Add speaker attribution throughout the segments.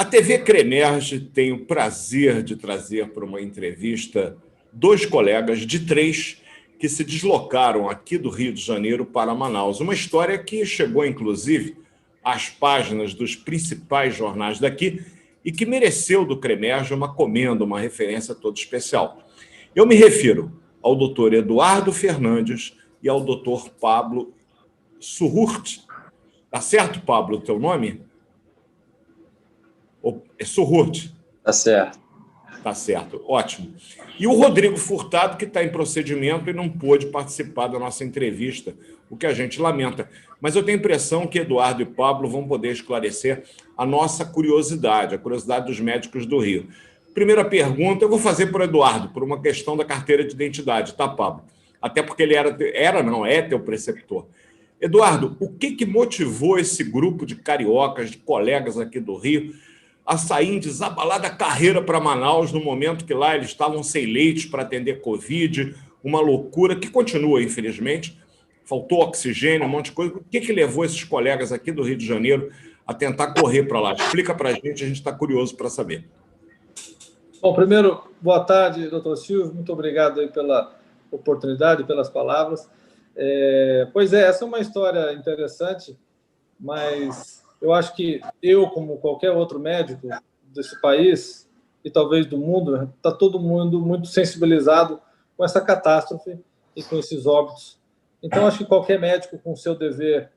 Speaker 1: TV Cremerge tem o prazer de trazer para uma entrevista dois colegas de três que se deslocaram aqui do Rio de Janeiro para Manaus. Uma história que chegou, inclusive, às páginas dos principais jornais daqui e que mereceu do Cremerge uma comenda, uma referência toda especial. Eu me refiro ao doutor Eduardo Fernandes e ao doutor Pablo Surruti. Tá certo, Pablo, o teu nome? É Surruti?
Speaker 2: Tá certo.
Speaker 1: Tá certo, ótimo. E o Rodrigo Furtado, que está em procedimento e não pôde participar da nossa entrevista, o que a gente lamenta. Mas eu tenho a impressão que Eduardo e Pablo vão poder esclarecer a nossa curiosidade, a curiosidade dos médicos do Rio. Primeira pergunta, eu vou fazer para o Eduardo, por uma questão da carteira de identidade, tá, Pablo? Até porque ele é teu preceptor. Eduardo, o que motivou esse grupo de cariocas, de colegas aqui do Rio, a sair em desabalada carreira para Manaus, no momento que lá eles estavam sem leitos para atender Covid, uma loucura que continua, infelizmente. Faltou oxigênio, um monte de coisa. O que levou esses colegas aqui do Rio de Janeiro a tentar correr para lá? Explica para a gente está curioso para saber.
Speaker 3: Bom, primeiro, boa tarde, doutor Silvio. Muito obrigado aí pela oportunidade, pelas palavras. Pois é, essa é uma história interessante, mas eu acho que eu, como qualquer outro médico desse país e talvez do mundo, está todo mundo muito sensibilizado com essa catástrofe e com esses óbitos. Então, acho que qualquer médico com seu dever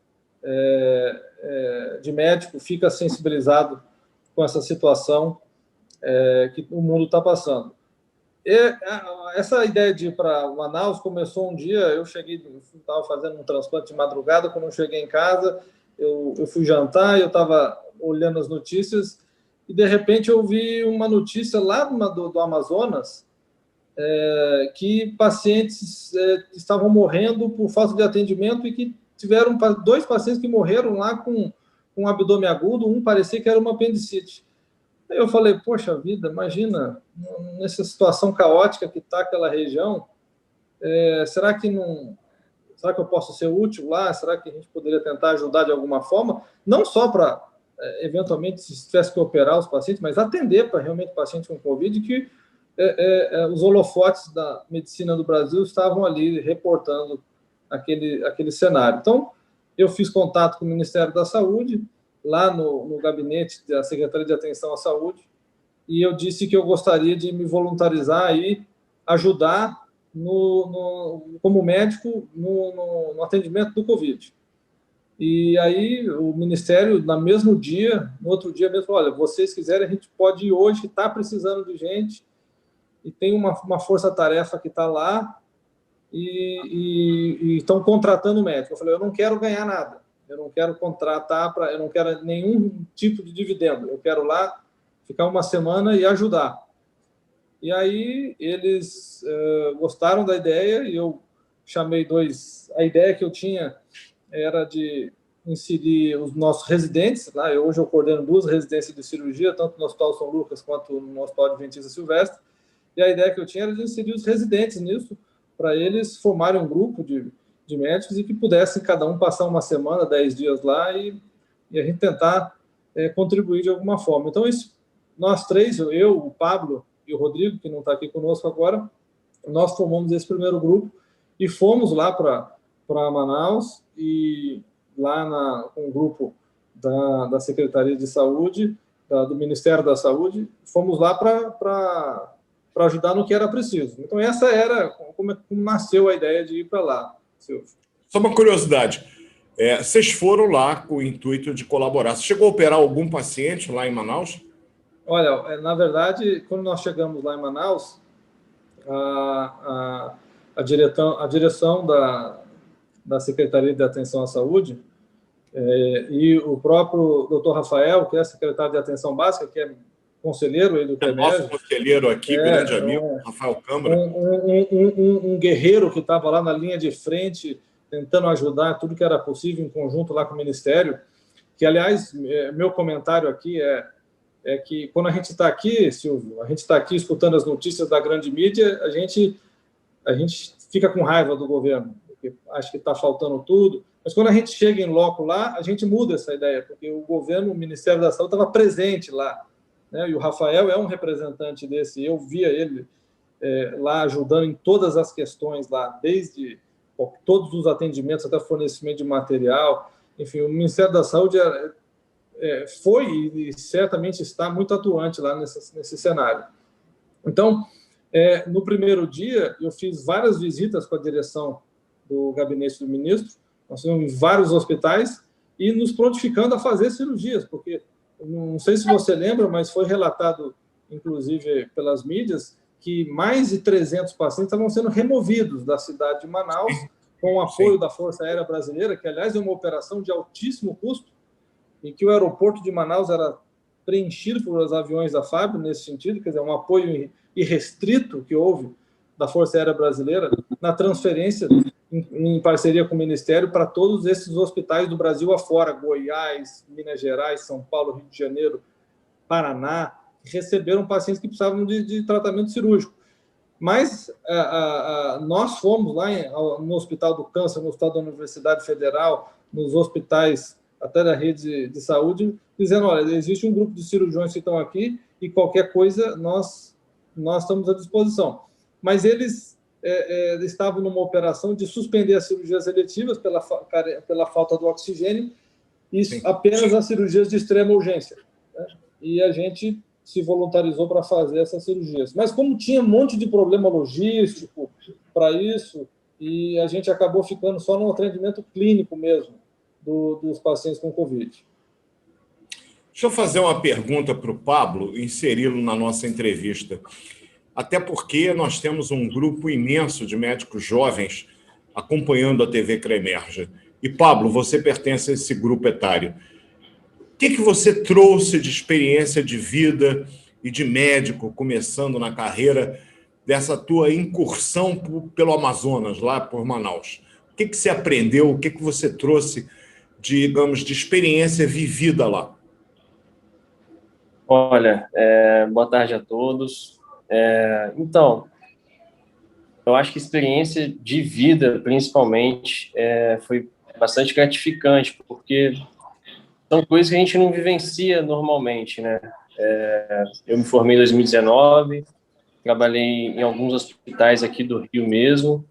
Speaker 3: de médico fica sensibilizado com essa situação que o mundo está passando. Essa ideia de ir para Manaus começou um dia, eu estava fazendo um transplante de madrugada, quando eu cheguei em casa, eu fui jantar, eu estava olhando as notícias e, de repente, eu vi uma notícia lá do Amazonas que pacientes estavam morrendo por falta de atendimento e que tiveram 2 pacientes que morreram lá com um abdômen agudo, um parecia que era uma apendicite. Aí eu falei, poxa vida, imagina, nessa situação caótica que está aquela região, será que eu posso ser útil lá? Será que a gente poderia tentar ajudar de alguma forma? Não só para, eventualmente, se tivesse que operar os pacientes, mas atender para realmente pacientes com Covid, que os holofotes da medicina do Brasil estavam ali reportando aquele cenário. Então, eu fiz contato com o Ministério da Saúde, lá no gabinete da Secretaria de Atenção à Saúde, e eu disse que eu gostaria de me voluntarizar e ajudar como médico no atendimento do Covid. E aí o Ministério, no outro dia mesmo, olha, vocês quiserem, a gente pode ir hoje, está precisando de gente, e tem uma força-tarefa que está lá, e estão contratando médico. Eu falei, eu não quero ganhar nada, eu não quero contratar, eu não quero nenhum tipo de dividendo, eu quero lá ficar uma semana e ajudar. E aí eles gostaram da ideia e eu chamei a ideia que eu tinha era de inserir os nossos residentes, lá. Hoje eu coordeno 2 residências de cirurgia, tanto no Hospital São Lucas quanto no Hospital Adventista Silvestre, e a ideia que eu tinha era de inserir os residentes nisso, para eles formarem um grupo de médicos e que pudessem cada um passar uma semana, 10 dias lá e a gente tentar contribuir de alguma forma. Então, nós três, eu, o Pablo e o Rodrigo, que não está aqui conosco agora, nós formamos esse primeiro grupo e fomos lá para Manaus e lá com o grupo da Secretaria de Saúde, do Ministério da Saúde, fomos lá para ajudar no que era preciso. Então, essa era como nasceu a ideia de ir para lá, Silvio.
Speaker 1: Só uma curiosidade, vocês foram lá com o intuito de colaborar. Você chegou a operar algum paciente lá em Manaus?
Speaker 3: Olha, na verdade, quando nós chegamos lá em Manaus, a direção da Secretaria de Atenção à Saúde e o próprio doutor Rafael, que é secretário de Atenção Básica, que é conselheiro aí do Cremerge.
Speaker 1: Nosso conselheiro aqui, grande amigo, Rafael Câmara.
Speaker 3: Um guerreiro que estava lá na linha de frente, tentando ajudar tudo que era possível, em conjunto lá com o Ministério, que, aliás, meu comentário aqui é que quando a gente está aqui, Silvio, a gente está aqui escutando as notícias da grande mídia, a gente fica com raiva do governo, porque acha que está faltando tudo, mas quando a gente chega em loco lá, a gente muda essa ideia, porque o governo, o Ministério da Saúde estava presente lá, né? E o Rafael é um representante desse. Eu via ele lá ajudando em todas as questões lá, desde todos os atendimentos até fornecimento de material. Enfim, o Ministério da Saúde foi e certamente está muito atuante lá nesse cenário. Então, no primeiro dia, eu fiz várias visitas com a direção do gabinete do ministro, nós fomos em vários hospitais e nos prontificando a fazer cirurgias, porque não sei se você lembra, mas foi relatado, inclusive pelas mídias, que mais de 300 pacientes estavam sendo removidos da cidade de Manaus, com o apoio da Força Aérea Brasileira, que, aliás, é uma operação de altíssimo custo, e que o aeroporto de Manaus era preenchido por os aviões da FAB, nesse sentido, quer dizer, um apoio irrestrito que houve da Força Aérea Brasileira na transferência em parceria com o Ministério para todos esses hospitais do Brasil afora, Goiás, Minas Gerais, São Paulo, Rio de Janeiro, Paraná, que receberam pacientes que precisavam de tratamento cirúrgico. Mas nós fomos lá no Hospital do Câncer, no Hospital da Universidade Federal, nos hospitais até da rede de saúde, dizendo, olha, existe um grupo de cirurgiões que estão aqui e qualquer coisa nós estamos à disposição. Mas eles estavam numa operação de suspender as cirurgias eletivas pela falta do oxigênio e apenas as cirurgias de extrema urgência, né? E a gente se voluntarizou para fazer essas cirurgias. Mas como tinha um monte de problema logístico para isso, e a gente acabou ficando só no atendimento clínico mesmo dos pacientes com Covid.
Speaker 1: Deixa eu fazer uma pergunta para o Pablo, inseri-lo na nossa entrevista. Até porque nós temos um grupo imenso de médicos jovens acompanhando a TV Cremerge. E, Pablo, você pertence a esse grupo etário. O que você trouxe de experiência de vida e de médico, começando na carreira, dessa tua incursão pelo Amazonas, lá por Manaus? O que você aprendeu, o que você trouxe, digamos, de experiência vivida lá?
Speaker 2: Olha, boa tarde a todos. Então, eu acho que a experiência de vida, principalmente, foi bastante gratificante, porque são coisas que a gente não vivencia normalmente, né? Eu me formei em 2019, trabalhei em alguns hospitais aqui do Rio mesmo,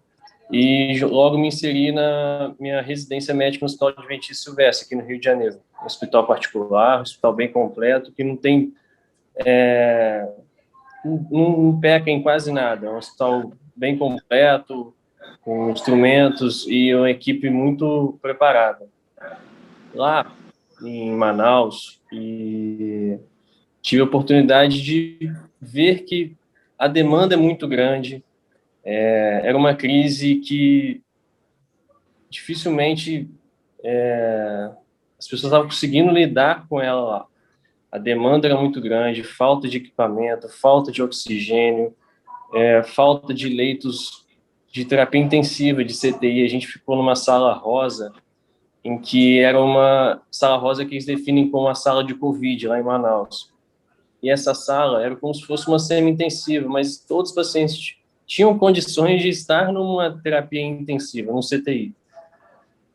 Speaker 2: e logo me inseri na minha residência médica no Hospital Adventista Silvestre, aqui no Rio de Janeiro. Um hospital particular, um hospital bem completo, que não tem... não peca em quase nada. É um hospital bem completo, com instrumentos e uma equipe muito preparada. Lá em Manaus, e tive a oportunidade de ver que a demanda é muito grande. Era uma crise que dificilmente as pessoas estavam conseguindo lidar com ela lá. A demanda era muito grande, falta de equipamento, falta de oxigênio, falta de leitos de terapia intensiva, de CTI. A gente ficou numa sala rosa, em que era uma sala rosa que eles definem como a sala de Covid, lá em Manaus. E essa sala era como se fosse uma semi-intensiva, mas todos os pacientes tinham condições de estar numa terapia intensiva, num CTI.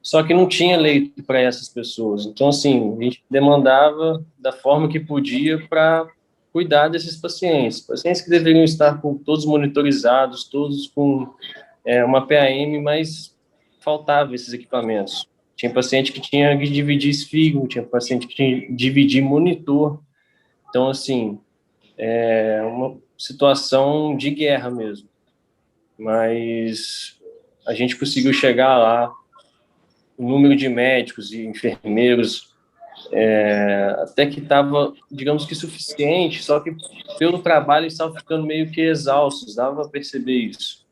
Speaker 2: Só que não tinha leito para essas pessoas. Então, assim, a gente demandava da forma que podia para cuidar desses pacientes. Pacientes que deveriam estar todos monitorizados, todos com uma PAM, mas faltavam esses equipamentos. Tinha paciente que tinha que dividir esfígado, tinha paciente que tinha que dividir monitor. Então, assim, é uma situação de guerra mesmo. Mas a gente conseguiu chegar lá. O número de médicos e enfermeiros até que estava, digamos que suficiente, só que pelo trabalho eles estavam ficando meio que exaustos, dava para perceber isso.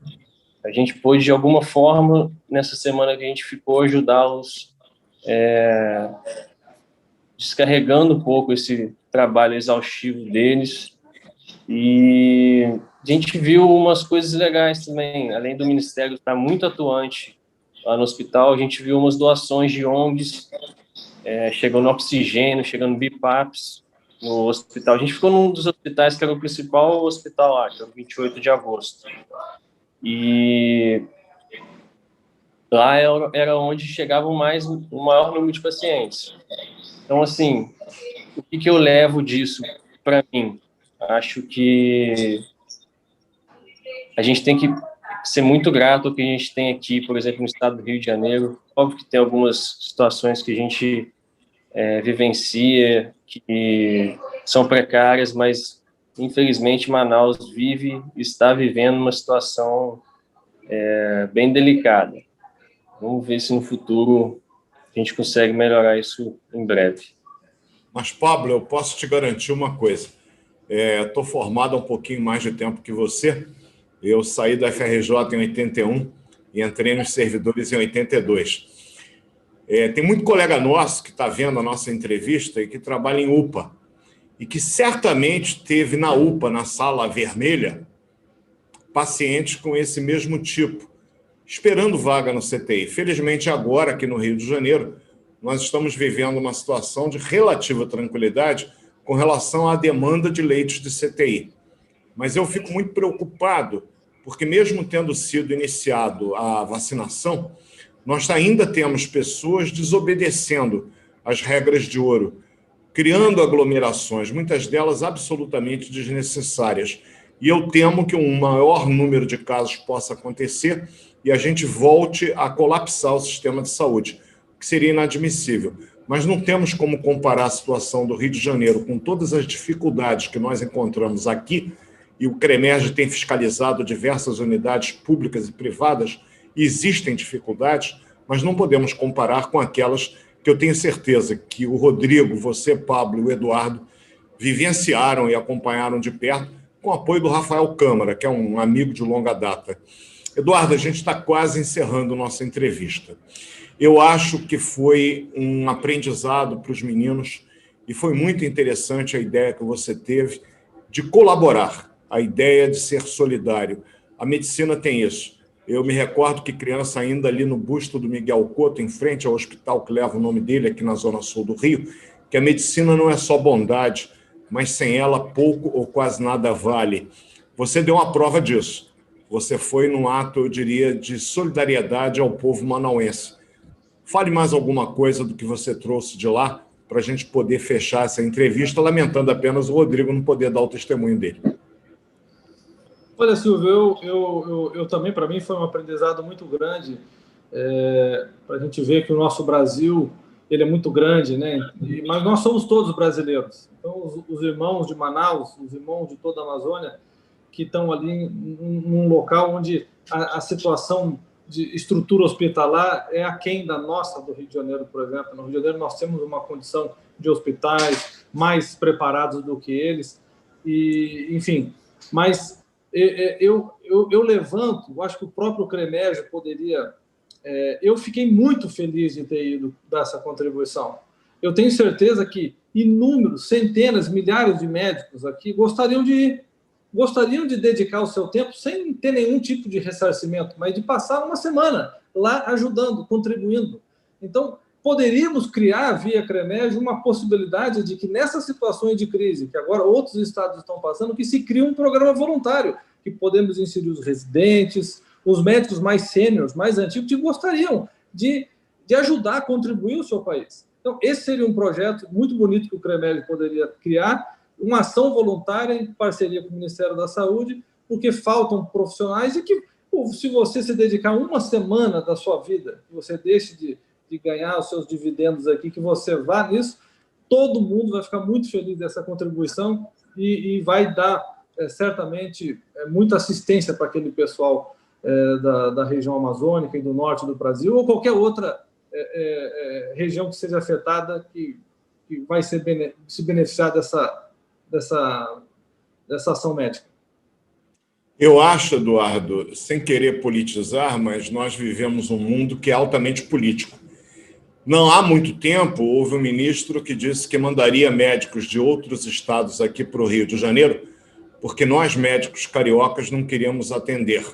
Speaker 2: A gente pôde, de alguma forma, nessa semana que a gente ficou, ajudá-los descarregando um pouco esse trabalho exaustivo deles. E a gente viu umas coisas legais também, além do Ministério estar muito atuante lá no hospital, a gente viu umas doações de ONGs, chegando oxigênio, chegando BIPAPs no hospital. A gente ficou num dos hospitais que era o principal hospital lá, que era o 28 de agosto. E lá era onde chegavam o maior número de pacientes. Então, assim, o que eu levo disso para mim, acho que a gente tem que ser muito grato ao que a gente tem aqui, por exemplo, no estado do Rio de Janeiro. Óbvio que tem algumas situações que a gente vivencia, que são precárias, mas, infelizmente, Manaus está vivendo uma situação bem delicada. Vamos ver se no futuro a gente consegue melhorar isso em breve.
Speaker 1: Mas, Pablo, eu posso te garantir uma coisa. Estou formado há um pouquinho mais de tempo que você. Eu saí da FRJ em 81 e entrei nos servidores em 82. Tem muito colega nosso que está vendo a nossa entrevista e que trabalha em UPA e que certamente teve na UPA, na sala vermelha, pacientes com esse mesmo tipo, esperando vaga no CTI. Felizmente, agora, aqui no Rio de Janeiro, nós estamos vivendo uma situação de relativa tranquilidade com relação à demanda de leitos de CTI. Mas eu fico muito preocupado, porque mesmo tendo sido iniciado a vacinação, nós ainda temos pessoas desobedecendo as regras de ouro, criando aglomerações, muitas delas absolutamente desnecessárias. E eu temo que um maior número de casos possa acontecer e a gente volte a colapsar o sistema de saúde, o que seria inadmissível. Mas não temos como comparar a situação do Rio de Janeiro com todas as dificuldades que nós encontramos aqui, e o CREMERGE tem fiscalizado diversas unidades públicas e privadas, e existem dificuldades, mas não podemos comparar com aquelas que eu tenho certeza que o Rodrigo, você, Pablo e o Eduardo vivenciaram e acompanharam de perto, com o apoio do Rafael Câmara, que é um amigo de longa data. Eduardo, a gente está quase encerrando nossa entrevista. Eu acho que foi um aprendizado para os meninos e foi muito interessante a ideia que você teve de colaborar, a ideia de ser solidário. A medicina tem isso. Eu me recordo que criança, ainda ali no busto do Miguel Couto, em frente ao hospital que leva o nome dele, aqui na Zona Sul do Rio, que a medicina não é só bondade, mas sem ela pouco ou quase nada vale. Você deu uma prova disso. Você foi num ato, eu diria, de solidariedade ao povo manauense. Fale mais alguma coisa do que você trouxe de lá para a gente poder fechar essa entrevista, lamentando apenas o Rodrigo não poder dar o testemunho dele.
Speaker 3: Olha, Silvio, eu também, para mim, foi um aprendizado muito grande para a gente ver que o nosso Brasil ele é muito grande, né? Mas nós somos todos brasileiros. Então, os irmãos de Manaus, os irmãos de toda a Amazônia, que estão ali num local onde a situação de estrutura hospitalar é aquém da nossa, do Rio de Janeiro, por exemplo. No Rio de Janeiro nós temos uma condição de hospitais mais preparados do que eles, e, enfim, mas eu levanto, eu acho que o próprio CREMERGE poderia... eu fiquei muito feliz de ter ido dar essa contribuição. Eu tenho certeza que inúmeros, centenas, milhares de médicos aqui gostariam de dedicar o seu tempo sem ter nenhum tipo de ressarcimento, mas de passar uma semana lá ajudando, contribuindo. Então, poderíamos criar, via CREMERGE, uma possibilidade de que nessas situações de crise, que agora outros estados estão passando, que se crie um programa voluntário, que podemos inserir os residentes, os médicos mais sêniores, mais antigos, que gostariam de ajudar a contribuir o seu país. Então, esse seria um projeto muito bonito que o CREMERGE poderia criar, uma ação voluntária em parceria com o Ministério da Saúde, porque faltam profissionais e que, se você se dedicar uma semana da sua vida, que você deixe de ganhar os seus dividendos aqui, que você vá nisso, todo mundo vai ficar muito feliz dessa contribuição e vai dar, certamente, muita assistência para aquele pessoal da região amazônica e do norte do Brasil, ou qualquer outra região que seja afetada, que vai se beneficiar dessa ação médica.
Speaker 1: Eu acho, Eduardo, sem querer politizar, mas nós vivemos um mundo que é altamente político. Não há muito tempo, houve um ministro que disse que mandaria médicos de outros estados aqui para o Rio de Janeiro, porque nós, médicos cariocas, não queríamos atender.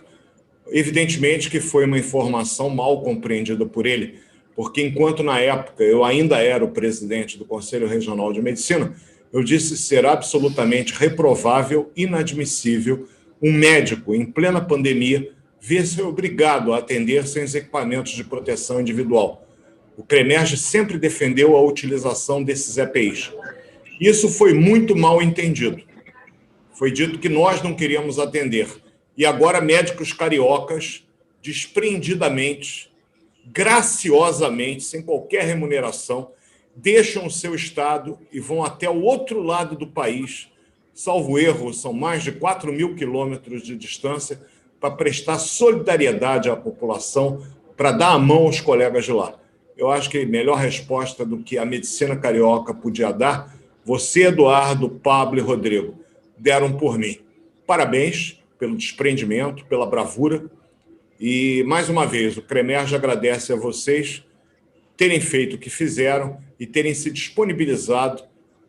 Speaker 1: Evidentemente que foi uma informação mal compreendida por ele, porque enquanto na época eu ainda era o presidente do Conselho Regional de Medicina, eu disse ser absolutamente reprovável, inadmissível, um médico em plena pandemia ver-se obrigado a atender sem os equipamentos de proteção individual. O CREMERGE sempre defendeu a utilização desses EPIs. Isso foi muito mal entendido. Foi dito que nós não queríamos atender. E agora médicos cariocas, desprendidamente, graciosamente, sem qualquer remuneração, deixam o seu estado e vão até o outro lado do país, salvo erro, são mais de 4.000 quilômetros de distância, para prestar solidariedade à população, para dar a mão aos colegas de lá. Eu acho que a melhor resposta do que a medicina carioca podia dar, você, Eduardo, Pablo e Rodrigo, deram por mim. Parabéns pelo desprendimento, pela bravura. E, mais uma vez, o CREMERGE agradece a vocês terem feito o que fizeram e terem se disponibilizado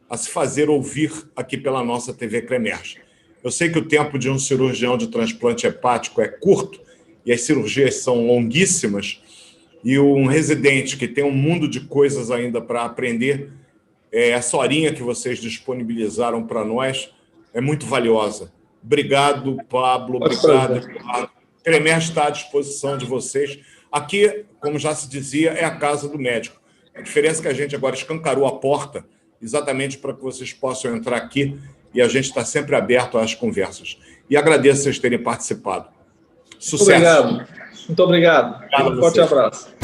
Speaker 1: a se fazer ouvir aqui pela nossa TV CREMERGE. Eu sei que o tempo de um cirurgião de transplante hepático é curto e as cirurgias são longuíssimas, e um residente que tem um mundo de coisas ainda para aprender, essa horinha que vocês disponibilizaram para nós é muito valiosa. Obrigado, Pablo. Obrigado, Eduardo. O CREMERGE está à disposição de vocês. Aqui, como já se dizia, é a casa do médico. A diferença é que a gente agora escancarou a porta exatamente para que vocês possam entrar aqui, e a gente está sempre aberto às conversas. E agradeço vocês terem participado. Sucesso.
Speaker 3: Muito obrigado. Um forte abraço.